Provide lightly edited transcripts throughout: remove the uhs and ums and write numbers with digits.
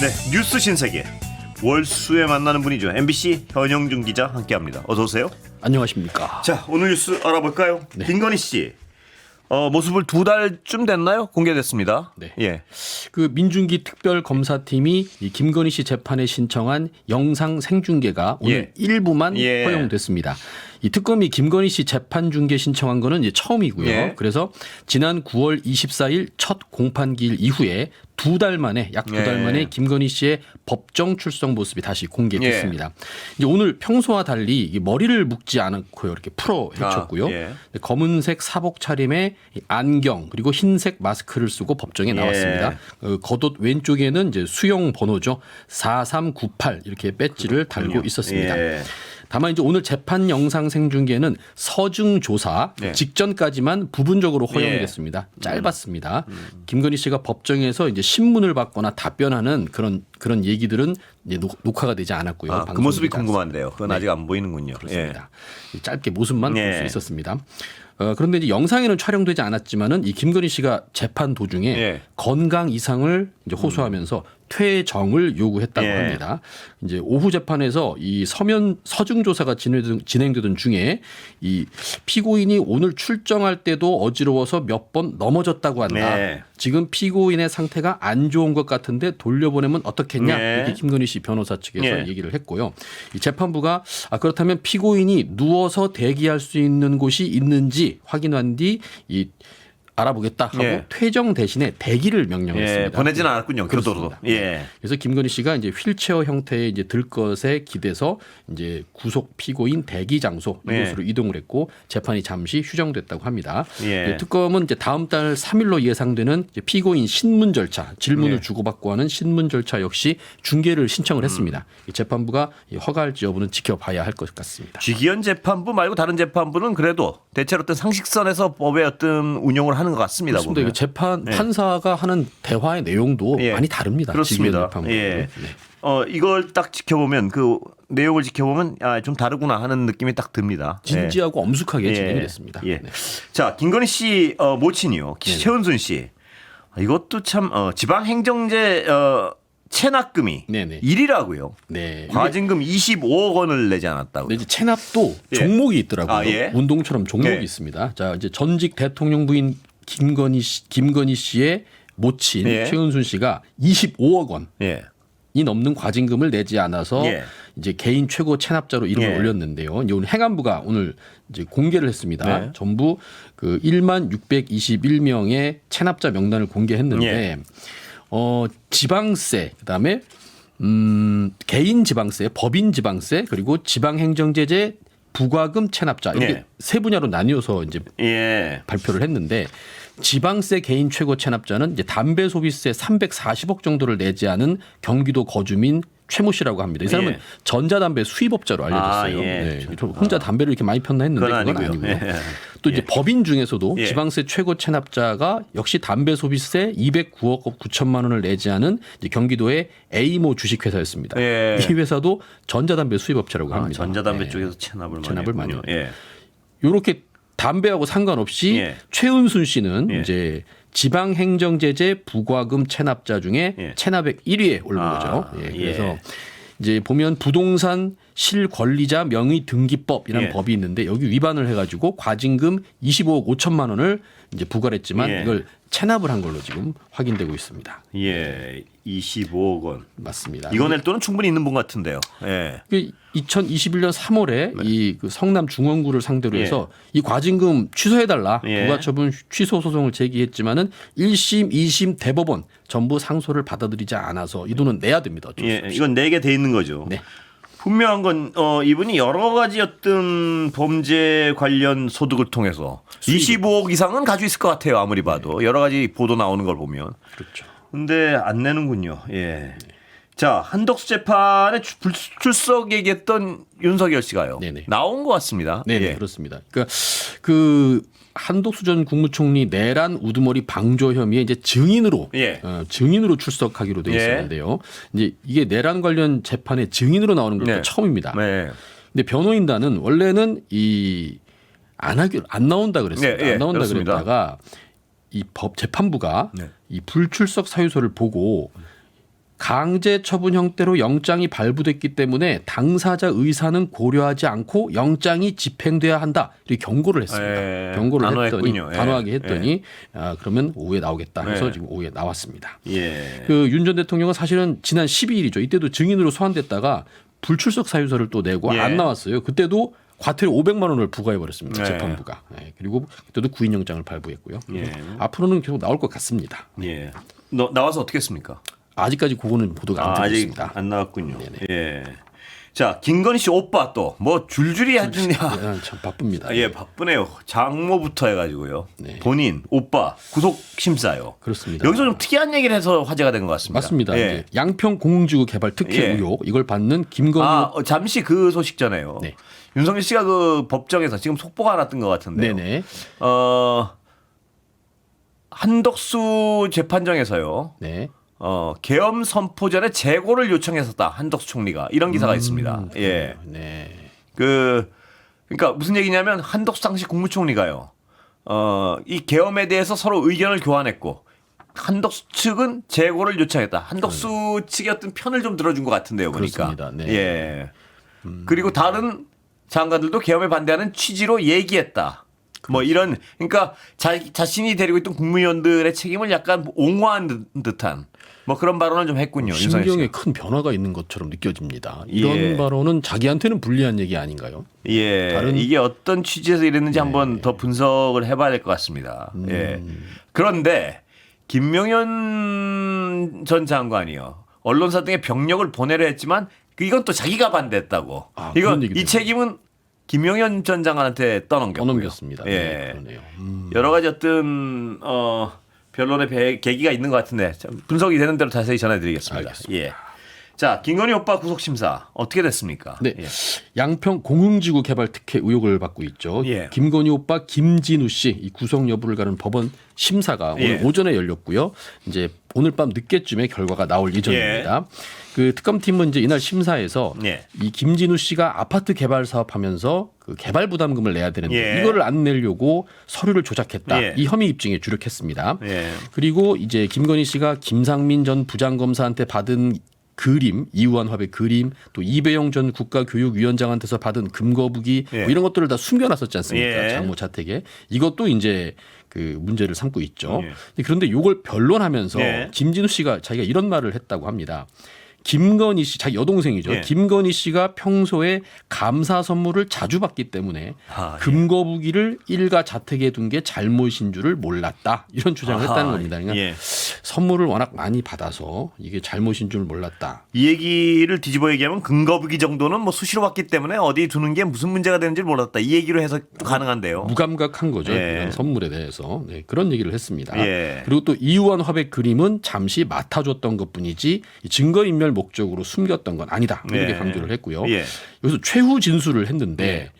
네, 뉴스 신세계 월수에 만나는 분이죠. MBC 현영준 기자 함께합니다. 어서 오세요. 안녕하십니까. 자, 오늘 뉴스 알아볼까요? 네. 김건희 씨 모습을 2달쯤 됐나요? 공개됐습니다. 네. 예. 그 민중기 특별검사팀이 이 김건희 씨 재판에 신청한 영상 생중계가 오늘 예. 일부만 예. 허용됐습니다. 이 특검이 김건희 씨 재판 중계 신청한 거는 이제 처음이고요. 예. 그래서 지난 9월 24일 첫 공판기일 이후에 약 두 달 예. 만에 김건희 씨의 법정 출석 모습이 다시 공개됐습니다. 이제 오늘 평소와 달리 이 머리를 묶지 않고요. 이렇게 풀어 헤쳤고요. 아, 예. 검은색 사복 차림에 안경 그리고 흰색 마스크를 쓰고 법정에 나왔습니다. 겉옷 왼쪽에는 이제 수용 번호죠. 4398 이렇게 배지를 달고 있었습니다. 예. 다만 이제 오늘 재판 영상 생중계는 서증 조사 네. 직전까지만 부분적으로 허용이 예. 됐습니다. 짧았습니다. 김건희 씨가 법정에서 이제 신문을 받거나 답변하는 그런 얘기들은 이제 녹화가 되지 않았고요. 아, 그 모습이 방송되지 않습니다. 궁금한데요. 그건 네. 아직 안 보이는군요. 그렇습니다. 짧게 모습만 볼 수 예. 있었습니다. 그런데 이제 영상에는 촬영되지 않았지만은 이 김건희 씨가 재판 도중에 예. 건강 이상을 이제 호소하면서 퇴정을 요구했다고 예. 합니다. 이제 오후 재판에서 이 서중 조사가 진행되던 중에 이 피고인이 오늘 출정할 때도 어지러워서 몇 번 넘어졌다고 한다. 네. 지금 피고인의 상태가 안 좋은 것 같은데 돌려보내면 어떻겠냐 네. 이렇게 김건희 씨 변호사 측에서 예. 얘기를 했고요. 이 재판부가 그렇다면 피고인이 누워서 대기할 수 있는 곳이 있는지 확인한 뒤 알아보겠다 하고 예. 퇴정 대신에 대기를 명령했습니다. 예, 보내지는 않았군요. 교도로. 그렇습니다. 예. 그래서 김건희 씨가 이제 휠체어 형태의 이제 들 것에 기대서 이제 구속 피고인 대기 장소 예. 이곳으로 이동을 했고 재판이 잠시 휴정됐다고 합니다. 예. 특검은 이제 다음 달 3일로 예상되는 이제 피고인 신문 절차, 질문을 예. 주고받고 하는 신문 절차 역시 중계를 신청을 했습니다. 이 재판부가 허가할지 여부는 지켜봐야 할 것 같습니다. 쥐기현 재판부 말고 다른 재판부는 그래도 대체로 어떤 상식선에서 법의 어떤 운용을 하는 것 같습니다. 그렇습니다. 보면. 이게 재판 네. 판사가 하는 대화의 내용도 예. 많이 다릅니다. 그렇습니다. 쥐기현 재판부는. 예. 네. 이걸 딱 지켜보면 그 내용을 지켜보면 좀 다르구나 하는 느낌이 딱 듭니다. 진지하고 엄숙하게 예. 진행이 됐습니다. 예. 네. 자, 김건희 씨 모친이요. 네네. 최은순 씨. 이것도 참 지방행정제 체납금이 네네. 1위라고요. 네. 과징금 25억 원을 내지 않았다고요. 근데 이제 체납도 예. 종목이 있더라고요. 아, 예? 운동처럼 종목이 네. 있습니다. 자, 이제 전직 대통령 부인 김건희 씨의 모친 예. 최은순 씨가 25억 원이 예. 넘는 과징금을 내지 않아서 예. 이제 개인 최고 체납자로 이름을 예. 올렸는데요. 이제 오늘 행안부가 오늘 이제 공개를 했습니다. 네. 전부 그 1만 621명의 체납자 명단을 공개했는데 예. 지방세 그다음에 개인 지방세, 법인 지방세 그리고 지방행정제재 부과금 체납자 이렇게 예. 세 분야로 나뉘어서 이제 예. 발표를 했는데 지방세 개인 최고 체납자는 이제 담배 소비세 340억 정도를 내지 않은 경기도 거주민 최모 씨라고 합니다. 이 사람은 예. 전자담배 수입업자로 알려졌어요. 아, 예. 네. 혼자 담배를 이렇게 많이 폈나 했는데 그건 그건 아니고요. 아니고요. 예. 또 이제 법인 중에서도 예. 지방세 최고 체납자가 역시 담배 소비세 209억 9천만 원을 내지 않은 이제 경기도의 A모 주식회사였습니다. 예. 이 회사도 전자담배 수입업체라고 합니다. 전자담배 네. 쪽에서 체납을 많이 했군요. 예. 이렇게 담배하고 상관없이 예. 최은순 씨는 예. 이제 지방행정제재 부과금 체납자 중에 예. 체납액 1위에 오른 아, 거죠. 예. 그래서 예. 이제 보면 부동산 실권리자 명의 등기법이라는 예. 법이 있는데 여기 위반을 해가지고 과징금 25억 5천만 원을 이제 부과를 했지만 예. 이걸 체납을 한 걸로 지금 확인되고 있습니다. 예. 25억 원. 맞습니다. 이거 낼 돈은 충분히 있는 분 같은데요. 예. 2021년 3월에 이 그 성남 중원구를 상대로 예. 해서 이 과징금 취소해달라 예. 부가처분 취소 소송을 제기했지만은 1심, 2심 대법원 전부 상소를 받아들이지 않아서 이 돈은 내야 됩니다. 어쩔 수 예. 없이. 이건 내게 돼 있는 거죠. 네. 분명한 건 이분이 여러 가지 어떤 범죄 관련 소득을 통해서 25억 이상은 가지고 있을 것 같아요. 아무리 봐도 여러 가지 보도 나오는 걸 보면. 그렇죠. 근데 안 내는군요. 예. 자, 한덕수 재판에 불출석 얘기했던 윤석열 씨가요. 네네. 나온 것 같습니다. 네, 예. 그렇습니다. 그러니까 그 한덕수 전 국무총리 내란 우두머리 방조 혐의의 이제 증인으로 예. 증인으로 출석하기로 돼 예. 있었는데요. 이제 이게 내란 관련 재판에 증인으로 나오는 것도 네. 처음입니다. 네. 근데 변호인단은 원래는 안 나온다 그랬습니다. 네, 예, 안 나온다 그렇습니다. 그랬다가 이 법 재판부가 네. 이 불출석 사유서를 보고 강제 처분 형태로 영장이 발부됐기 때문에 당사자 의사는 고려하지 않고 영장이 집행돼야 한다. 이렇게 경고를 했습니다. 경고를 했더니 단호하게 했더니 그러면 오후에 나오겠다 해서 지금 오후에 나왔습니다. 그 윤 전 대통령은 사실은 지난 12일이죠. 이때도 증인으로 소환됐다가 불출석 사유서를 또 내고 안 나왔어요. 그때도 과태료 500만 원을 부과해 버렸습니다. 재판부가. 그리고 그때도 구인영장을 발부했고요. 앞으로는 계속 나올 것 같습니다. 나와서 어떻게 했습니까? 아직까지 그거는 보도가 안 되고 있습니다. 아직 안 나왔군요. 예. 자, 김건희 씨 오빠 또 뭐 줄줄이 하느냐. 참 바쁩니다. 예, 바쁘네요. 장모부터 해가지고요. 본인 오빠 구속 심사요. 그렇습니다. 여기서 좀 특이한 얘기를 해서 화제가 된 것 같습니다. 맞습니다. 양평 공공지구 개발 특혜 의혹 이걸 받는 김건희. 잠시 그 소식 전에요. 윤석열 씨가 그 법정에서 지금 속보가 났던 것 같은데요. 한덕수 재판정에서요. 계엄 선포 전에 재고를 요청했었다. 한덕수 총리가 이런 기사가 있습니다. 예. 그러니까 무슨 얘기냐면 한덕수 당시 국무총리가요. 이 계엄에 대해서 서로 의견을 교환했고 한덕수 측은 재고를 요청했다. 한덕수 측의 어떤 편을 좀 들어준 것 같은데요. 보니까. 예. 그리고 다른 장관들도 계엄에 반대하는 취지로 얘기했다. 뭐 이런 그러니까 자신이 데리고 있던 국무위원들의 책임을 약간 옹호한 듯한 뭐 그런 발언을 좀 했군요. 심경에 큰 변화가 있는 것처럼 느껴집니다. 이런 발언은 자기한테는 불리한 얘기 아닌가요? 이게 어떤 취지에서 이랬는지 한번 더 분석을 해봐야 될 것 같습니다. 그런데 김명현 전 장관이요. 언론사 등에 병력을 보내려 했지만 이건 또 자기가 반대했다고. 이 책임은 김용현 전 장관한테 떠넘겼습니다. 그러네요. 여러 가지 어떤 변론의 계기가 있는 것 같은데 분석이 되는 대로 자세히 전해드리겠습니다. 자, 김건희 오빠 구속 심사 어떻게 됐습니까? 양평 공흥지구 개발 특혜 의혹을 받고 있죠. 김건희 오빠 김진우 씨 이 구속 여부를 가른 법원 심사가 오늘 오전에 열렸고요. 이제 오늘 밤 늦게쯤에 결과가 나올 예정입니다. 그 특검팀은 이제 이날 심사에서 이 김진우 씨가 아파트 개발 사업하면서 그 개발 부담금을 내야 되는데 이거를 안 내려고 서류를 조작했다. 이 혐의 입증에 주력했습니다. 그리고 이제 김건희 씨가 김상민 전 부장검사한테 받은 그림, 이우한 화백 그림, 또 이배용 전 국가교육위원장한테서 받은 금거북이 뭐 이런 것들을 다 숨겨놨었지 않습니까? 장모 자택에. 이것도 이제 그 문제를 삼고 있죠. 그런데 이걸 변론하면서 김진우 씨가 자기가 이런 말을 했다고 합니다. 김건희 씨, 자기 여동생이죠. 김건희 씨가 평소에 감사 선물을 자주 받기 때문에 금거북이를 일가 자택에 둔 게 잘못인 줄을 몰랐다. 이런 주장을 했다는 겁니다. 그러니까 선물을 워낙 많이 받아서 이게 잘못인 줄 몰랐다. 이 얘기를 뒤집어 얘기하면 금거북이 정도는 뭐 수시로 받기 때문에 어디 두는 게 무슨 문제가 되는지 몰랐다. 이 얘기로 해서 가능한데요. 무감각한 거죠. 선물에 대해서. 그런 얘기를 했습니다. 그리고 또 이우한 화백 그림은 잠시 맡아줬던 것뿐이지 증거인멸 목적으로 숨겼던 건 아니다. 이렇게 강조를 했고요. 여기서 최후 진술을 했는데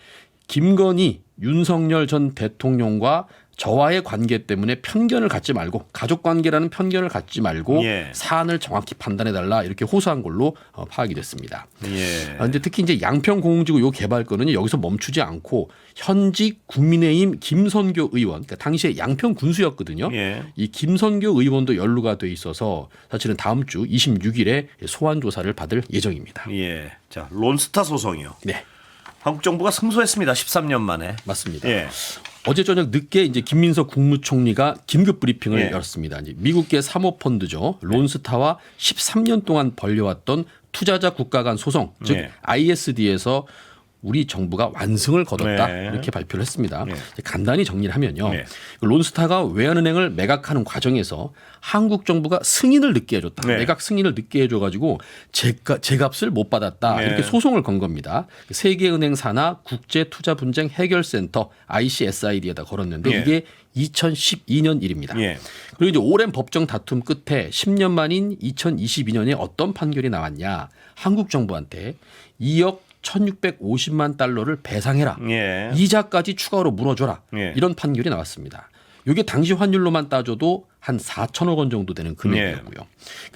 김건희, 윤석열 전 대통령과 저와의 관계 때문에 편견을 갖지 말고 가족관계라는 편견을 갖지 말고 사안을 정확히 판단해달라 이렇게 호소한 걸로 파악이 됐습니다. 그런데 특히 이제 양평 공공지구 요 개발 건은 여기서 멈추지 않고 현직 국민의힘 김선교 의원, 그러니까 당시에 양평 군수였거든요. 이 김선교 의원도 연루가 돼 있어서 사실은 다음 주 26일에 소환 조사를 받을 예정입니다. 자, 론스타 소송이요. 한국 정부가 승소했습니다. 13년 만에. 맞습니다. 어제 저녁 늦게 이제 김민석 국무총리가 긴급 브리핑을 열었습니다. 이제 미국계 사모펀드죠. 론스타와 13년 동안 벌려왔던 투자자 국가 간 소송, 즉 ISD에서 우리 정부가 완승을 거뒀다 이렇게 발표를 했습니다. 간단히 정리를 하면요. 론스타가 외환은행을 매각하는 과정에서 한국 정부가 승인을 늦게 해줬다. 매각 승인을 늦게 해줘가지고 제값을 못 받았다. 이렇게 소송을 건 겁니다. 세계은행 산하 국제투자분쟁 해결센터 ICSID에다 걸었는데 이게 2012년 일입니다. 그리고 이제 오랜 법정 다툼 끝에 10년 만인 2022년에 어떤 판결이 나왔냐. 한국 정부한테 2억 1,650만 달러를 배상해라. 이자까지 추가로 물어줘라. 이런 판결이 나왔습니다. 이게 당시 환율로만 따져도 한 4천억 원 정도 되는 금액이었고요.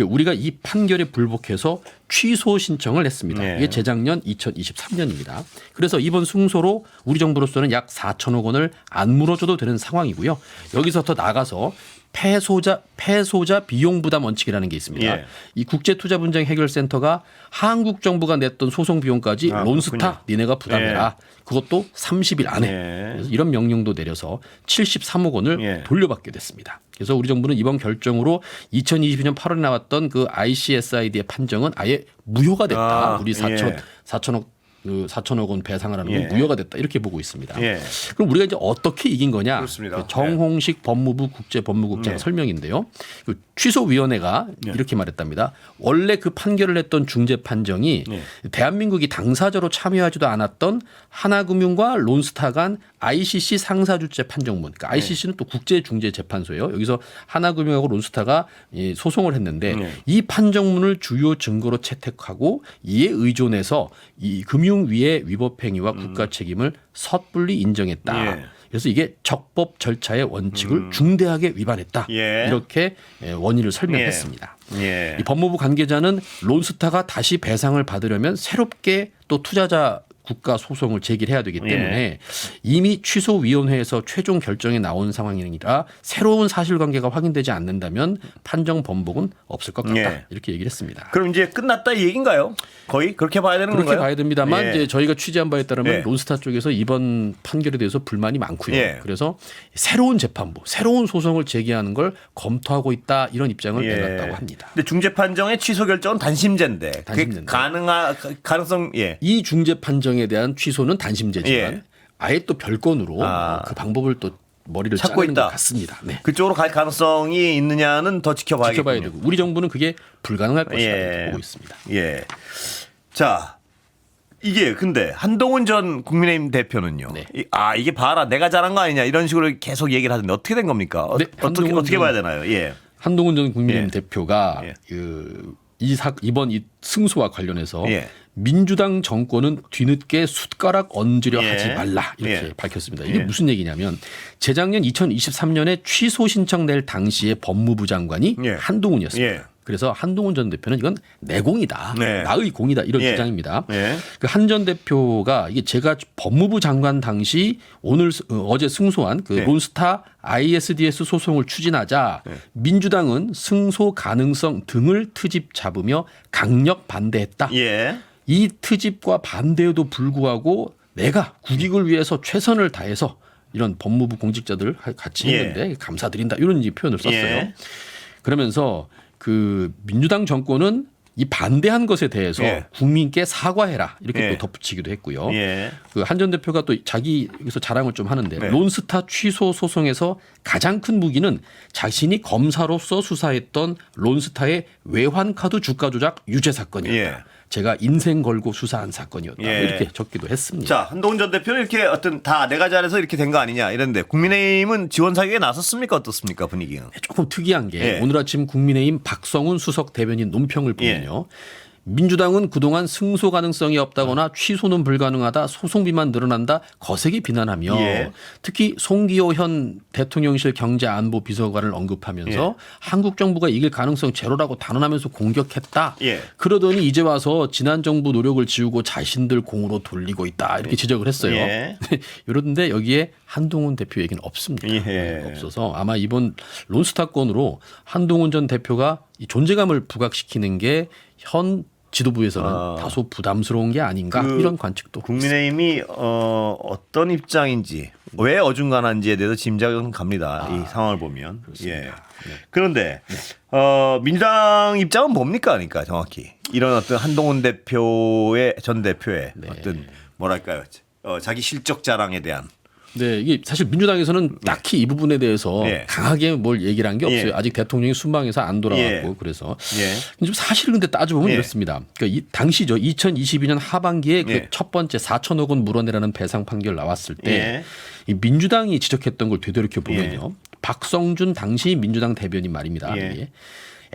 우리가 이 판결에 불복해서 취소 신청을 했습니다. 이게 재작년 2023년입니다. 그래서 이번 승소로 우리 정부로서는 약 4천억 원을 안 물어줘도 되는 상황이고요. 여기서 더 나가서 패소자 비용 부담 원칙이라는 게 있습니다. 예. 이 국제투자분쟁 해결센터가 한국 정부가 냈던 소송 비용까지 론스타 그렇군요. 니네가 부담해라. 그것도 30일 안에. 예. 그래서 이런 명령도 내려서 73억 원을 예. 돌려받게 됐습니다. 그래서 우리 정부는 이번 결정으로 2022년 8월에 나왔던 그 ICSID의 판정은 아예 무효가 됐다. 우리 4천억 원 배상을 하는 건 예. 무효가 됐다. 이렇게 보고 있습니다. 예. 그럼 우리가 이제 어떻게 이긴 거냐? 그렇습니다. 그 정홍식 법무부 국제법무국장 네. 설명인데요. 그 취소위원회가 이렇게 말했답니다. 원래 그 판결을 했던 중재 판정이 네. 대한민국이 당사자로 참여하지도 않았던 하나금융과 론스타 간 ICC 상사주체 판정문. 그러니까 ICC는 또 국제중재재판소예요. 여기서 하나금융하고 론스타가 이 소송을 했는데 네. 이 판정문을 주요 증거로 채택하고 이에 의존해서 이 금융위의 위법 행위와 국가 책임을 섣불리 인정했다. 예. 그래서 이게 적법 절차의 원칙을 중대하게 위반했다. 예. 이렇게 원인을 설명했습니다. 예. 이 법무부 관계자는 론스타가 다시 배상을 받으려면 새롭게 또 투자자 국가 소송을 제기해야 되기 때문에 이미 취소위원회에서 최종 결정이 나온 상황이라 새로운 사실관계가 확인되지 않는다면 판정 번복은 없을 것 같다. 예. 이렇게 얘기를 했습니다. 그럼 이제 끝났다 이 얘기인가요? 거의 그렇게 봐야 되는 그렇게 건가요? 봐야 됩니다만 예. 이제 저희가 취재한 바에 따르면 예. 론스타 쪽에서 이번 판결에 대해서 불만이 많고요. 예. 그래서 새로운 재판부, 새로운 소송을 제기하는 걸 검토하고 있다 이런 입장을 예. 내놨다고 합니다. 근데 중재 판정의 취소 결정은 단심제인데 그게 단심제인데. 가능성 이 중재 판정에 대한 취소는 단심제지만 예. 아예 또 별건으로 그 방법을 또 머리를 찾고 짜는 있다. 것 같습니다. 네. 그쪽으로 갈 가능성이 있느냐는 더 지켜봐야겠군요. 지켜봐야 되고 우리 정부는 그게 불가능할 것이다 예. 이렇게 보고 있습니다. 예. 자, 이게 근데 한동훈 전 국민의힘 대표는요. 네. 이게 봐라 내가 잘한 거 아니냐 이런 식으로 계속 얘기를 하던데 어떻게 된 겁니까? 네, 한동훈 어떻게 전- 봐야 되나요? 예. 한동훈 전 국민의힘 예. 대표가 예. 이번 이 승소와 관련해서 예. 민주당 정권은 뒤늦게 숟가락 얹으려 예. 하지 말라 이렇게 예. 밝혔습니다. 이게 예. 무슨 얘기냐면 재작년 2023년에 취소 신청 낼 당시의 법무부 장관이 예. 한동훈이었습니다. 예. 그래서 한동훈 전 대표는 이건 내 공이다. 네. 나의 공이다. 이런 예. 주장입니다. 예. 그 한 전 대표가 이게 제가 법무부 장관 당시 어제 승소한 그 네. 론스타 ISDS 소송을 추진하자 민주당은 승소 가능성 등을 트집 잡으며 강력 반대했다. 예. 이 트집과 반대에도 불구하고 내가 국익을 위해서 최선을 다해서 이런 법무부 공직자들 같이 예. 했는데 감사드린다. 이런 이제 표현을 썼어요. 예. 그러면서 그 민주당 정권은 이 반대한 것에 대해서 예. 국민께 사과해라 이렇게 예. 또 덧붙이기도 했고요. 예. 그 한 전 대표가 또 자기 여기서 자랑을 좀 하는데 네. 론스타 취소 소송에서 가장 큰 무기는 자신이 검사로서 수사했던 론스타의 외환카드 주가 조작 유죄 사건이었다. 예. 제가 인생 걸고 수사한 사건이었다. 예. 이렇게 적기도 했습니다. 자, 한동훈 전 대표는 이렇게 어떤 다 내가 잘해서 이렇게 된 거 아니냐 이랬는데 국민의힘은 지원 사격에 나섰습니까? 어떻습니까? 분위기는? 조금 특이한 게 예. 오늘 아침 국민의힘 박성훈 수석 대변인 논평을 보면요. 민주당은 그동안 승소 가능성이 없다거나 취소는 불가능하다, 소송비만 늘어난다 거세게 비난하며 예. 특히 송기호 현 대통령실 경제안보비서관을 언급하면서 한국 정부가 이길 가능성 제로라고 단언하면서 공격했다. 예. 그러더니 이제 와서 지난 정부 노력을 지우고 자신들 공으로 돌리고 있다 이렇게 지적을 했어요. 예. 이런데 여기에 한동훈 대표 얘기는 없습니다. 예. 없어서 아마 이번 론스타 건으로 한동훈 전 대표가 이 존재감을 부각시키는 게 현 지도부에서는 다소 부담스러운 게 아닌가 이런 관측도 국민의힘이 어떤 입장인지 왜 어중간한지에 대해서 짐작은 갑니다. 이 상황을 보면. 예. 그런데 민주당 입장은 뭡니까? 그러니까 정확히 이런 어떤 한동훈 대표의 전 대표의 어떤 뭐랄까요? 자기 실적 자랑에 대한. 네, 이게 사실 민주당에서는 딱히 이 부분에 대해서 예. 강하게 뭘 얘기를 한 게 없어요. 예. 아직 대통령이 순방해서 안 돌아왔고 예. 그래서 예. 좀 사실은 근데 따져보면 예. 이렇습니다. 그러니까 이 당시죠. 2022년 하반기에 예. 그 첫 번째 4천억 원 물어내라는 배상 판결 나왔을 때 예. 이 민주당이 지적했던 걸 되돌이켜 보면요. 박성준 당시 민주당 대변인 말입니다. 예. 이게.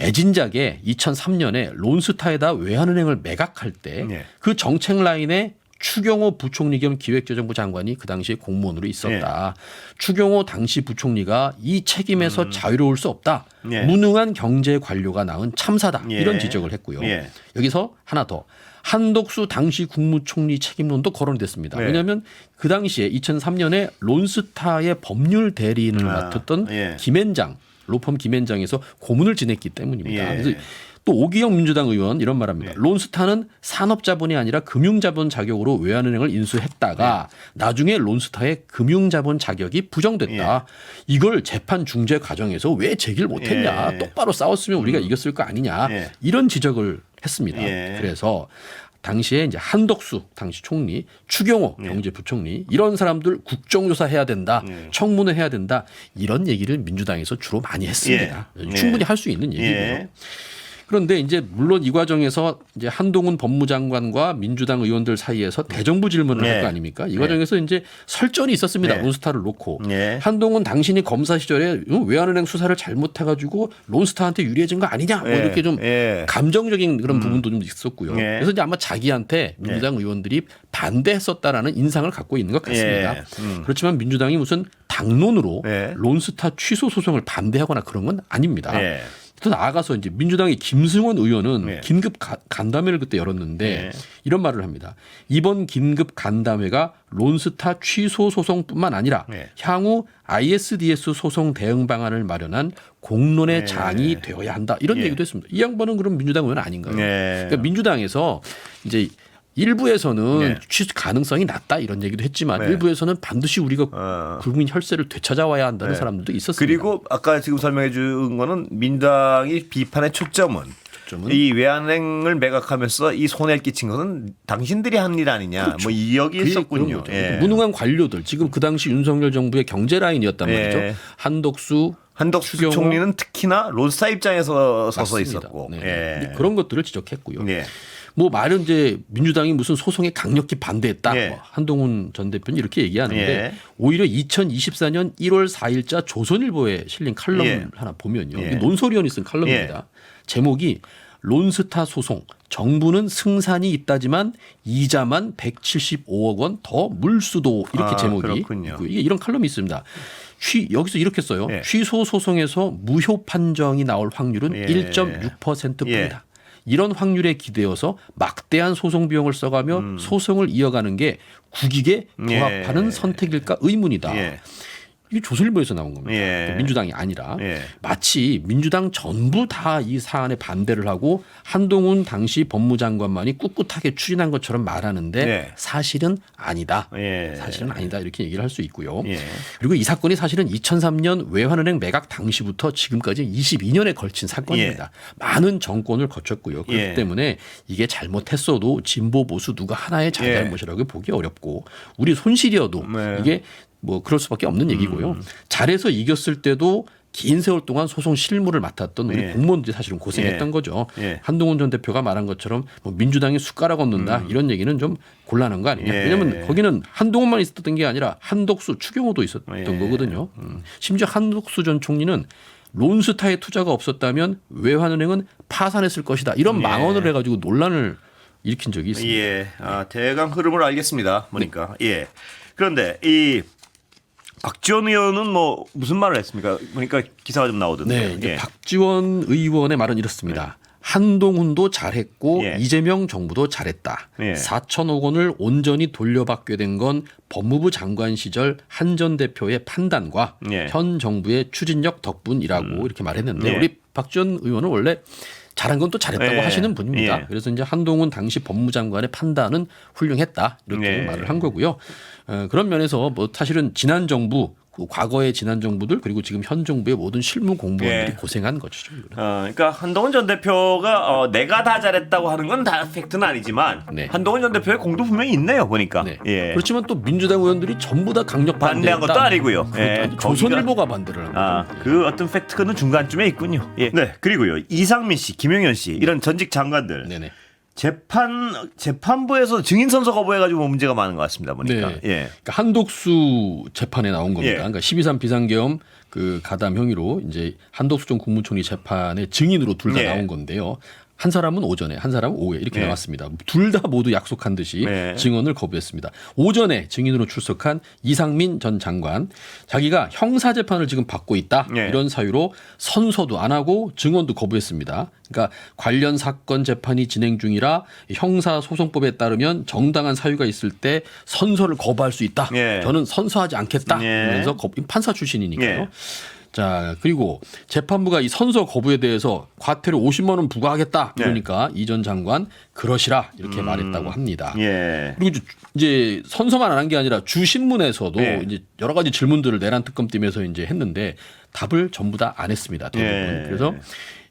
애진작에 2003년에 론스타에다 외환은행을 매각할 때 그 예. 정책 라인에 추경호 부총리 겸 기획재정부 장관이 그 당시에 공무원으로 있었다. 추경호 당시 부총리가 이 책임에서 자유로울 수 없다. 예. 무능한 경제 관료가 낳은 참사다. 예. 이런 지적을 했고요. 예. 여기서 하나 더. 한덕수 당시 국무총리 책임론도 거론됐습니다. 네. 왜냐하면 그 당시에 2003년에 론스타의 법률 대리인을 맡았던 예. 김앤장 로펌 김앤장에서 고문을 지냈기 때문입니다. 예. 그래서 또 오기영 민주당 의원 이런 말합니다. 론스타는 산업자본이 아니라 금융자본 자격으로 외환은행을 인수했다가 나중에 론스타의 금융자본 자격이 부정됐다. 이걸 재판 중재 과정에서 왜 제기를 못했냐. 똑바로 싸웠으면 우리가 이겼을 거 아니냐. 이런 지적을 했습니다. 그래서 당시에 이제 한덕수 당시 총리, 추경호 경제부총리 이런 사람들 국정조사 해야 된다, 청문회 해야 된다 이런 얘기를 민주당에서 주로 많이 했습니다. 충분히 할 수 있는 얘기고요. 그런데 이제 물론 이 과정에서 이제 한동훈 법무장관과 민주당 의원들 사이에서 대정부 질문을 할 거 아닙니까? 이 과정에서 이제 설전이 있었습니다. 론스타를 놓고 한동훈 당신이 검사 시절에 외환은행 수사를 잘못해가지고 론스타한테 유리해진 거 아니냐? 뭐 이렇게 좀 감정적인 그런 부분도 좀 있었고요. 그래서 이제 아마 자기한테 민주당 의원들이 반대했었다라는 인상을 갖고 있는 것 같습니다. 그렇지만 민주당이 무슨 당론으로 론스타 취소 소송을 반대하거나 그런 건 아닙니다. 더 나아가서 이제 민주당의 김승원 의원은 긴급 간담회를 그때 열었는데 이런 말을 합니다. 이번 긴급 간담회가 론스타 취소 소송뿐만 아니라 향후 ISDS 소송 대응 방안을 마련한 공론의 장이 되어야 한다. 이런 얘기도 했습니다. 이 양반은 그럼 민주당 의원 아닌가요? 그러니까 민주당에서 이제 일부에서는 취소 가능성이 낮다 이런 얘기도 했지만 일부에서는 반드시 우리가 국민 혈세를 되찾아와야 한다는 사람들도 있었습니다. 그리고 아까 지금 설명해 준 거는 민주당이 비판의 초점은 이 외환은행을 매각하면서 이 손해를 끼친 것은 당신들이 한 일 아니냐. 그렇죠. 뭐 여기 있었군요. 무능한 관료들 지금 그 당시 윤석열 정부의 경제 라인이었단 말이죠. 한덕수 추경호, 총리는 특히나 론스타 입장에서 서서 맞습니다. 있었고 그런 것들을 지적했고요. 뭐 말은 이제 민주당이 무슨 소송에 강력히 반대했다. 뭐 한동훈 전 대표는 이렇게 얘기하는데 오히려 2024년 1월 4일자 조선일보에 실린 칼럼을 하나 보면요. 이게 논설위원이 쓴 칼럼입니다. 제목이 론스타 소송 정부는 승산이 있다지만 이자만 175억 원 더 물수도 이렇게 제목이 있고 이게 이런 칼럼이 있습니다. 여기서 이렇게 써요. 취소 소송에서 무효 판정이 나올 확률은 1.6%뿐이다. 이런 확률에 기대어서 막대한 소송 비용을 써가며 소송을 이어가는 게 국익에 부합하는 선택일까 의문이다. 이게 조선일보에서 나온 겁니다. 민주당이 아니라 마치 민주당 전부 다 이 사안에 반대를 하고 한동훈 당시 법무장관만이 꿋꿋하게 추진한 것처럼 말하는데 사실은 아니다. 사실은 아니다 이렇게 얘기를 할 수 있고요. 그리고 이 사건이 사실은 2003년 외환은행 매각 당시부터 지금까지 22년에 걸친 사건입니다. 많은 정권을 거쳤고요. 그렇기 때문에 이게 잘못했어도 진보 보수 누가 하나의 잘잘못이라고 보기 어렵고 우리 손실이어도 이게 뭐 그럴 수밖에 없는 얘기고요. 잘해서 이겼을 때도 긴 세월 동안 소송 실무를 맡았던 우리 공무원들이 사실은 고생했던 거죠. 한동훈 전 대표가 말한 것처럼 뭐 민주당이 숟가락 얹는다 이런 얘기는 좀 곤란한 거 아니냐. 왜냐하면 거기는 한동훈만 있었던 게 아니라 한덕수, 추경호도 있었던 거거든요. 심지어 한덕수 전 총리는 론스타에 투자가 없었다면 외환은행은 파산했을 것이다. 이런 망언을 해가지고 논란을 일으킨 적이 있습니다. 대강 흐름을 알겠습니다. 보니까. 그런데 이 박지원 의원은 뭐 무슨 말을 했습니까? 보니까 기사가 좀 나오던데. 이제 박지원 의원의 말은 이렇습니다. 한동훈도 잘했고 이재명 정부도 잘했다. 4천억 원을 온전히 돌려받게 된 건 법무부 장관 시절 한 전 대표의 판단과 현 정부의 추진력 덕분이라고 이렇게 말했는데 우리 박지원 의원은 원래 잘한 건 또 잘했다고 하시는 분입니다. 그래서 이제 한동훈 당시 법무장관의 판단은 훌륭했다 이렇게 말을 한 거고요. 그런 면에서 뭐 사실은 지난 정부 과거의 지난 정부들 그리고 지금 현 정부의 모든 실무 공무원들이 고생한 거죠. 그러니까 한동훈 전 대표가 내가 다 잘했다고 하는 건 다 팩트는 아니지만 한동훈 전 대표의 공도 분명히 있네요. 보니까. 그렇지만 또 민주당 의원들이 전부 다 강력 반대한 것도 아니고요. 조선일보가 반대를 한 거죠. 그 어떤 팩트는 중간쯤에 있군요. 그리고요. 이상민 씨, 김용현 씨 이런 전직 장관들. 재판부에서 증인 선서 거부해가지고 문제가 많은 것 같습니다. 보니까. 그러니까 한독수 재판에 나온 겁니다. 그러니까 12.3 비상계엄 그 가담 혐의로 이제 한독수 전 국무총리 재판에 증인으로 둘 다 나온 건데요. 한 사람은 오전에, 한 사람은 오후에 이렇게 나왔습니다. 둘 다 모두 약속한 듯이 증언을 거부했습니다. 오전에 증인으로 출석한 이상민 전 장관, 자기가 형사재판을 지금 받고 있다. 이런 사유로 선서도 안 하고 증언도 거부했습니다. 그러니까 관련 사건 재판이 진행 중이라 형사소송법에 따르면 정당한 사유가 있을 때 선서를 거부할 수 있다. 저는 선서하지 않겠다. 그러면서 판사 출신이니까요. 자, 그리고 재판부가 이 선서 거부에 대해서 과태료 50만 원 부과하겠다. 네. 그러니까 이 전 장관 그러시라 이렇게 말했다고 합니다. 예. 그리고 이제 선서만 안 한 게 아니라 주신문에서도 네. 이제 여러 가지 질문들을 내란 특검팀에서 이제 했는데 답을 전부 다 안 했습니다. 대부분. 예. 그래서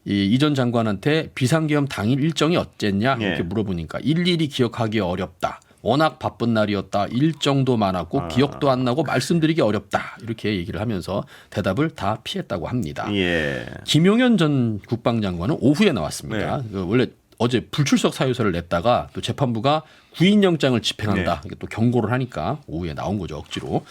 이 전 장관한테 비상계엄 당일 일정이 어쨌냐 이렇게 예. 물어보니까 일일이 기억하기 어렵다. 워낙 바쁜 날이었다. 일정도 많았고 기억도 안 나고 말씀드리기 어렵다. 이렇게 얘기를 하면서 대답을 다 피했다고 합니다. 예. 김용현 전 국방장관은 오후에 나왔습니다. 그 원래 어제 불출석 사유서를 냈다가 또 재판부가 구인영장을 집행한다. 이게 또 경고를 하니까 오후에 나온 거죠. 억지로.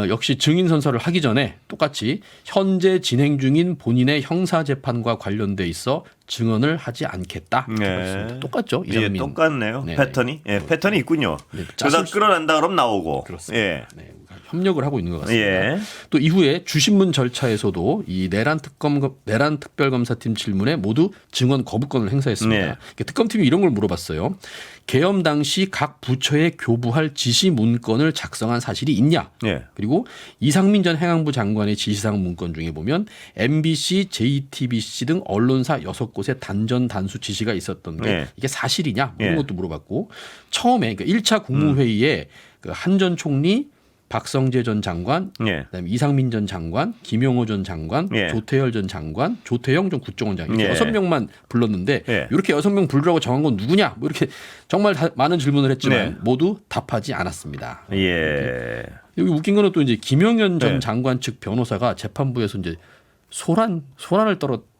역시 증인 선서를 하기 전에 똑같이 현재 진행 중인 본인의 형사재판과 관련돼 있어 증언을 하지 않겠다. 이렇게 말했습니다. 똑같죠. 예, 이상민. 똑같네요. 네. 패턴이. 예, 패턴이 있군요. 네, 그러다 짰을 끌어낸다 그럼 나오고. 그렇습니다. 예. 네, 협력을 하고 있는 것 같습니다. 예. 또 이후에 주신문 절차에서도 이 내란 특별검사팀 질문에 모두 증언 거부권을 행사했습니다. 네. 그러니까 특검팀이 이런 걸 물어봤어요. 계엄 당시 각 부처에 교부할 지시 문건을 작성한 사실이 있냐? 예. 그리고 이상민 전 행안부 장관의 지시사항 문건 중에 보면 MBC, JTBC 등 언론사 6곳에 단전 단수 지시가 있었던 게 네. 이게 사실이냐? 이런 예. 것도 물어봤고 처음에 그러니까 1차 국무회의에 그 한 전 총리 박성재 전 장관, 예. 그다음에 이상민 전 장관, 김용호 전 장관, 예. 조태열 전 장관, 조태영 전 국정원장 이렇게 예. 6명만 불렀는데 예. 이렇게 6명 부르라고 정한 건 누구냐? 뭐 이렇게 정말 많은 질문을 했지만 네. 모두 답하지 않았습니다. 예. 여기 웃긴 거는 또 이제 김용현 전 네. 장관 측 변호사가 재판부에서 이제 소란을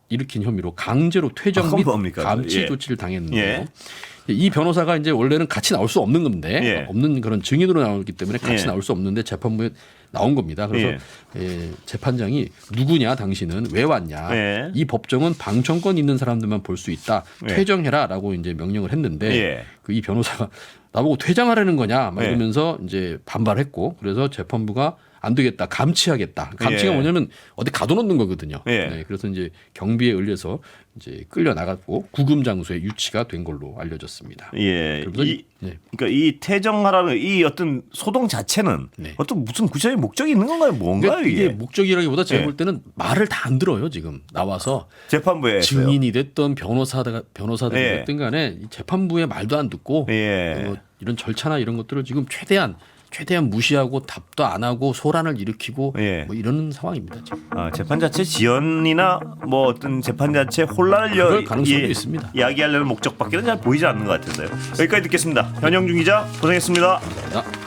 일으킨 혐의로 강제로 퇴정 그건 및 뭡니까? 감치 예. 조치를 당했는데요. 예. 이 변호사가 이제 원래는 같이 나올 수 없는 건데 예. 없는 그런 증인으로 나오기 때문에 같이 예. 나올 수 없는데 재판부에 나온 겁니다. 그래서 재판장이 누구냐 당신은 왜 왔냐 예. 이 법정은 방청권 있는 사람들만 볼 수 있다 예. 퇴정해라라고 이제 명령을 했는데 예. 이 변호사가 나보고 퇴장하라는 거냐 막 예. 이러면서 이제 반발했고 그래서 재판부가 안 되겠다 감치하겠다 감치가 예. 뭐냐면 어디 가둬놓는 거거든요. 예. 네, 그래서 이제 경비에 의해서 이제 끌려 나갔고 구금 장소에 유치가 된 걸로 알려졌습니다. 예. 그러면서 네. 그러니까 이 퇴정하라는 이 어떤 소동 자체는 네. 어떤 무슨 구체적인 목적이 있는 건가요? 뭔가요 그러니까 이게 이게? 목적이라기보다 제가 예. 볼 때는 말을 다 안 들어요 지금 나와서 재판부에 증인이 됐던 변호사들이 예. 됐든 간에 이 재판부의 말도 안 듣고 예. 이런 절차나 이런 것들을 지금 최대한 무시하고 답도 안 하고 소란을 일으키고 예. 뭐 이런 상황입니다 지금. 재판 자체 지연이나 뭐 어떤 재판 자체 혼란을 그럴 가능성도 있습니다. 이야기하려는 목적밖에는 잘 보이지 않는 것 같은데요. 여기까지 듣겠습니다. 현영준 기자 고생했습니다. 자.